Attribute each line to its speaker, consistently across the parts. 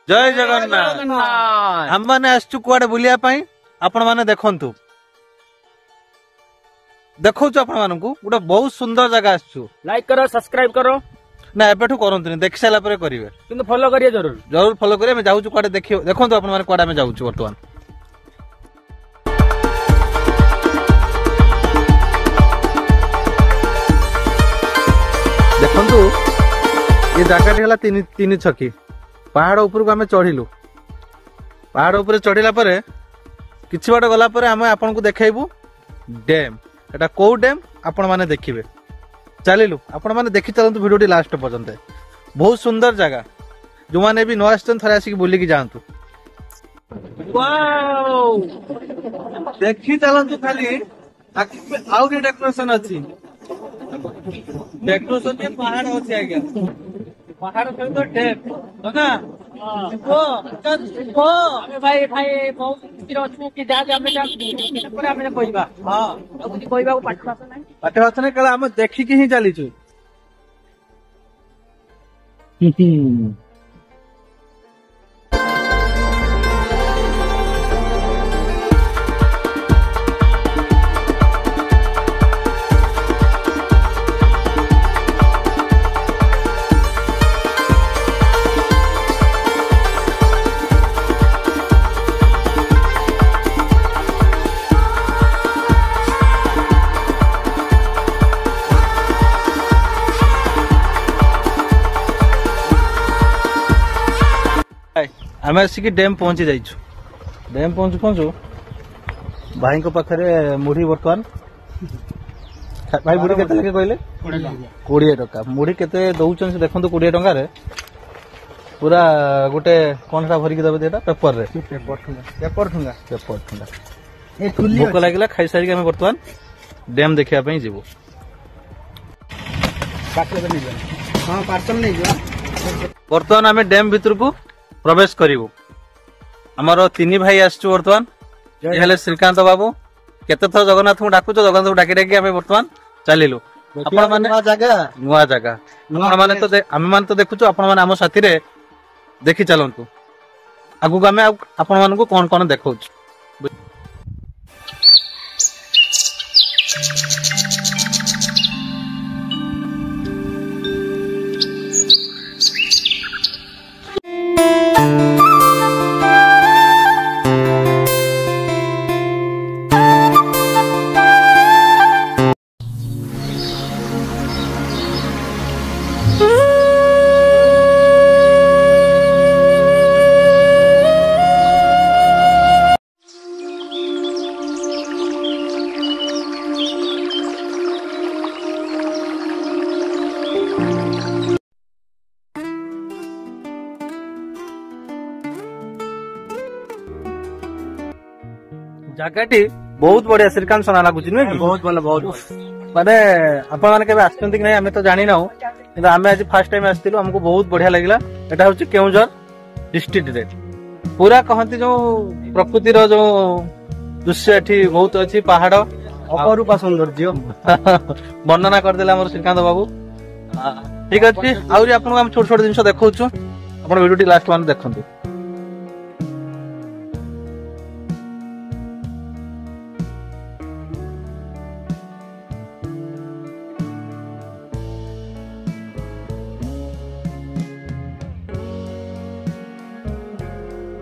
Speaker 1: जय जगन्नाथ। हम मैंने आसचु कुआडे बुलिया पाई आपण माने देखंतु देखौ छु आपण मानकु गोटे बहुत सुंदर जगह आसचु।
Speaker 2: लाइक करो सब्सक्राइब करो
Speaker 1: ना एबेठु करंतु देख साला परे करिवे
Speaker 2: किंतु फॉलो करिए जरूर
Speaker 1: जरूर फॉलो करिए। मैं जाऊ छु कुआडे देखियो देखंतु आपण माने कुआडे में जाऊ छु वर्तमान देखंतु ये जगह हला तीन छकी पहाड़ ऊपर को आम चढ़िलु पहाड़ ऊपर चढ़िला परे किछि बाट गला परे आम आपन को देखाइबु डैम एटा को डैम आपण माने देखिबे चलिलु आपण माने देखि चलंतु वीडियो टी लास्ट पर्यंत बहुत सुंदर जगह जो माने भी नो आस्तन थरे आसी बुली की जानतु वाओ देखि चलंतु खाली आउ के डेकोरेशन अछि डेकोरेशन के पहाड़ अछि आज्ञा पहाड़ सहित डैम ना
Speaker 2: भाई भाई बहुत स्थिर अच्छु कि जा जा हमें कहबा हां अब कहबा को पाठ भाषा नहीं
Speaker 1: कला हम देखि के ही चली छु आम आसिक डैम पहुंची जाइछु डैम पहुंचु पहुंचु भाई को पाखरे मुढ़ी बर्तमान भाई मुढ़ी केते लगे कहले 20 टका मुढ़ी केते दउचन से देखंतु 20 टका रे पूरा गोटे कोनटा भरी के दबे देटा पेपर रे पेपर ठुंगा ए फुल्ली भूख लागला खाइ सारी के हम बर्तमान डैम देखिया पई जीवो
Speaker 2: पार्सल नहीं जा हां पार्सल नहीं जा
Speaker 1: बर्तमान हमें डैम भीतर को प्रवेश करिवु हमर तीन भाई आसचु वर्तमान ये हेले श्रीकांत बाबू केते थर जगन्नाथ को डाकु जगन्नाथ को डाकी डाकी हमें वर्तमान चलिलु आपण माने नुआ जगह आपण माने तो हम मान तो देखुछु आपण माने हम साथी रे देखि चलंतु आगु हमें आपण मान को कोन कोन देखौछु जगहटी बहुत बढ़िया श्रीकांत सोना लागुची नुहे
Speaker 2: बहुत भल बहुत
Speaker 1: माने आपण माने केबे आछंती कि नै हमें तो जानि ना किंतु हमें आज फर्स्ट टाइम आस्तिलु हमको बहुत बढ़िया लागला एटा होची केउंझर डिस्ट्रिक्ट रे पूरा कहंती जो प्रकृति रो जो दृश्य एठी बहुत अछि पहाड़
Speaker 2: अपरूप सौंदर्य
Speaker 1: वर्णना कर देला हमर श्रीकांत बाबू ठीक अछि आउरी आपण हम छोट छोट जिंस देखौछु आपण वीडियो टी लास्ट वन देखंतु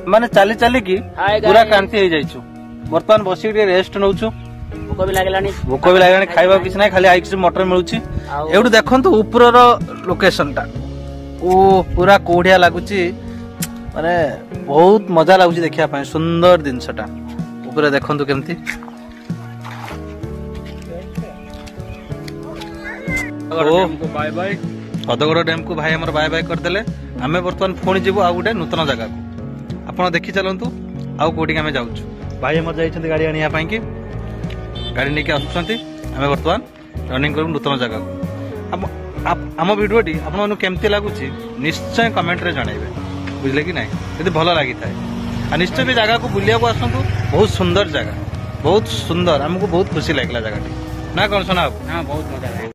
Speaker 1: माने चली चली की पूरा क्रांति हो जाइछु वर्तमान बसी रेस्ट नउछु
Speaker 2: भूख भी लागलानी
Speaker 1: खाइबा किछ नै खाली आइछ मटर मिलुछि एउडू देखंतु ऊपर रो लोकेशन टा ओ पूरा कोढ़िया लागुछि माने बहुत मजा लागुछि देखिया पय सुंदर दिनसटा ऊपर देखंतु केमती
Speaker 2: बाय बाय
Speaker 1: हदगड़ डैम को भाई हमर बाय बाय कर देले हमें वर्तमान फोन जीवो आ गुटे नूतन जगह को आपण देखि चलंतु आउ कोठी हमें जाउछु भाई हमर जाइछन्ती गाड़ी आनिया पई की गाड़ी लेके आछन्ती हमें वर्तमान रनिंग करू नूतन जगह को हम वीडियो टी आपण मनु केमती लागुछि निश्चय कमेंट रे जणाइबे बुझले कि नै यदि भलो लागि थाए आ निश्चय भी जगह को बुलिया को आसंतु बहुत सुंदर जगह बहुत सुंदर हमको बहुत खुशी लागला जगह टी ना कोन सुना
Speaker 2: हां बहुत मजा आया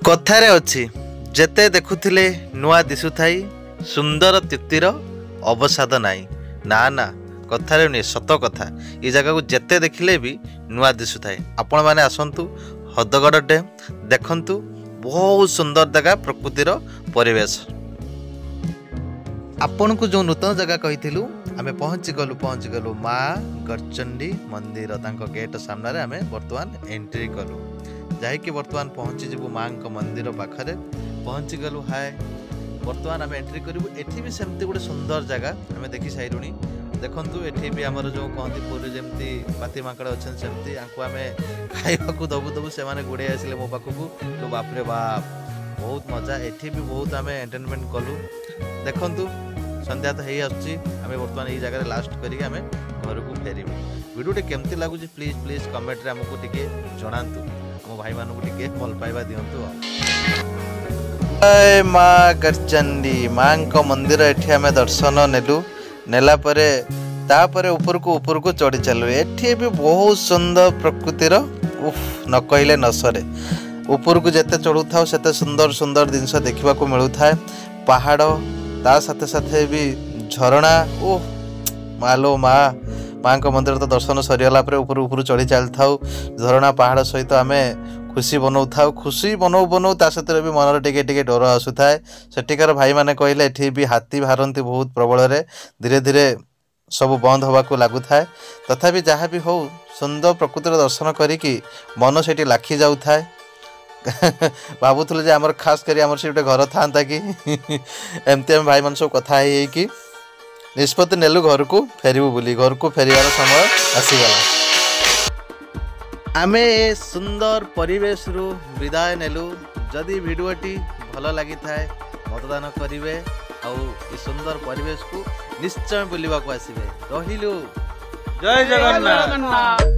Speaker 3: कथारे अछि जेते देखुथिले नुआ दिसुथाई सुंदर तितिर ଅବସାଦ ନାହିଁ। ନା ନା କଥାରେ ନୁହେଁ, ସତ କଥା। ଏ ଜାଗାକୁ ଯେତେ ଦେଖିଲେ ବି ନୂଆ ଦିଶୁଥାଏ। ଆପଣମାନେ ଆସନ୍ତୁ ହଦଗଡ଼ ଡ୍ୟାମ୍ ଦେଖନ୍ତୁ, ବହୁତ ସୁନ୍ଦର ଜାଗା, ପ୍ରକୃତିର ପରିବେଶ। ଆପଣଙ୍କୁ ଯେଉଁ ନୂତନ ଜାଗା କହିଥିଲୁ ଆମେ ପହଞ୍ଚିଗଲୁ ମା ଗଡ଼ଚଣ୍ଡୀ ମନ୍ଦିର। ତାଙ୍କ ଗେଟ୍ ସାମ୍ନାରେ ଆମେ ବର୍ତ୍ତମାନ ଏଣ୍ଟ୍ରି କଲୁ। ଯାଇକି ବର୍ତ୍ତମାନ ପହଞ୍ଚିଯିବୁ ମାଙ୍କ ମନ୍ଦିର ପାଖରେ। ପହଞ୍ଚିଗଲୁ। ହାଏ, ବର୍ତ୍ତମାନ ଆମେ ଏଣ୍ଟ୍ରି କରିବୁ। ଏଠି ବି ସେମିତି ଗୋଟେ ସୁନ୍ଦର ଜାଗା ଆମେ ଦେଖି ସାରିଲୁଣି। ଦେଖନ୍ତୁ ଏଠି ବି ଆମର ଯେଉଁ କହନ୍ତି ପୁରୀ ଯେମିତି ପାତି ମାଙ୍କଡ଼ ଅଛନ୍ତି, ସେମିତି ଆଙ୍କୁ ଆମେ ଖାଇବାକୁ ଦବୁ ସେମାନେ ଗୋଡ଼େଇ ଆସିଲେ ମୋ ପାଖକୁ। ତ ବାପରେ ବାପ, ବହୁତ ମଜା। ଏଠି ବି ବହୁତ ଆମେ ଏଣ୍ଟରଟେନମେଣ୍ଟ କଲୁ। ଦେଖନ୍ତୁ ସନ୍ଧ୍ୟା ତ ହେଇ ଆସୁଛି। ଆମେ ବର୍ତ୍ତମାନ ଏଇ ଜାଗାରେ ଲାଷ୍ଟ କରିକି ଆମେ ଘରକୁ ଫେରିବୁ। ଭିଡ଼ିଓଟି କେମିତି ଲାଗୁଛି ପ୍ଲିଜ୍ କମେଣ୍ଟରେ ଆମକୁ ଟିକେ ଜଣାନ୍ତୁ। ଆମ ଭାଇମାନଙ୍କୁ ଟିକେ ଭଲ ପାଇବା ଦିଅନ୍ତୁ। ଜୟ ମା ଗଡ଼ଚଣ୍ଡୀ ମାଙ୍କ ମନ୍ଦିର ଏଠି ଆମେ ଦର୍ଶନ ନେଲା ପରେ ତାପରେ ଉପରକୁ ଚଢ଼ି ଚାଲୁ। ଏଠି ବି ବହୁତ ସୁନ୍ଦର ପ୍ରକୃତିର ନ କହିଲେ ନ ସରେ। ଉପରକୁ ଯେତେ ଚଢ଼ୁଥାଉ ସେତେ ସୁନ୍ଦର ଜିନିଷ ଦେଖିବାକୁ ମିଳୁଥାଏ। ପାହାଡ଼, ତା ସାଥେ ବି ଝରଣା। ମାଲୋ ମାଙ୍କ ମନ୍ଦିର ତ ଦର୍ଶନ ସରିଗଲା ପରେ ଉପରୁ ଚଢ଼ି ଚାଲିଥାଉ। ଝରଣା ପାହାଡ଼ ସହିତ ଆମେ ଖୁସି ବନଉଥାଉ। ଖୁସି ବନଉ ତା ସହିତ ବି ମନରେ ଟିକେ ଡର ଆସୁଥାଏ। ସେଠିକାର ଭାଇମାନେ କହିଲେ ଏଠି ବି ହାତୀ ବାହାରନ୍ତି ବହୁତ ପ୍ରବଳରେ। ଧୀରେ ଧୀରେ ସବୁ ବନ୍ଦ ହେବାକୁ ଲାଗୁଥାଏ। ତଥାପି ଯାହା ବି ହଉ ସୁନ୍ଦର ପ୍ରକୃତିର ଦର୍ଶନ କରିକି ମନ ସେଠି ଲାଖି ଯାଉଥାଏ। ଭାବୁଥିଲୁ ଯେ ଆମର ଖାସ୍ କରି ଆମର ସେଠି ଗୋଟେ ଘର ଥାନ୍ତା କି। ଏମିତି ଆମେ ଭାଇମାନେ ସବୁ କଥା ହେଇକି ନିଷ୍ପତ୍ତି ନେଲୁ ଘରକୁ ଫେରିବୁ ବୋଲି। ଘରକୁ ଫେରିବାର ସମୟ ଆସିଗଲା। ଆମେ ଏ ସୁନ୍ଦର ପରିବେଶରୁ ବିଦାୟ ନେଲୁ। ଯଦି ଭିଡ଼ିଓଟି ଭଲ ଲାଗିଥାଏ ମତଦାନ କରିବେ, ଆଉ ଏ ସୁନ୍ଦର ପରିବେଶକୁ ନିଶ୍ଚୟ ବୁଲିବାକୁ ଆସିବେ। ରହିଲୁ।
Speaker 1: ଜୟ ଜଗନ୍ନାଥ।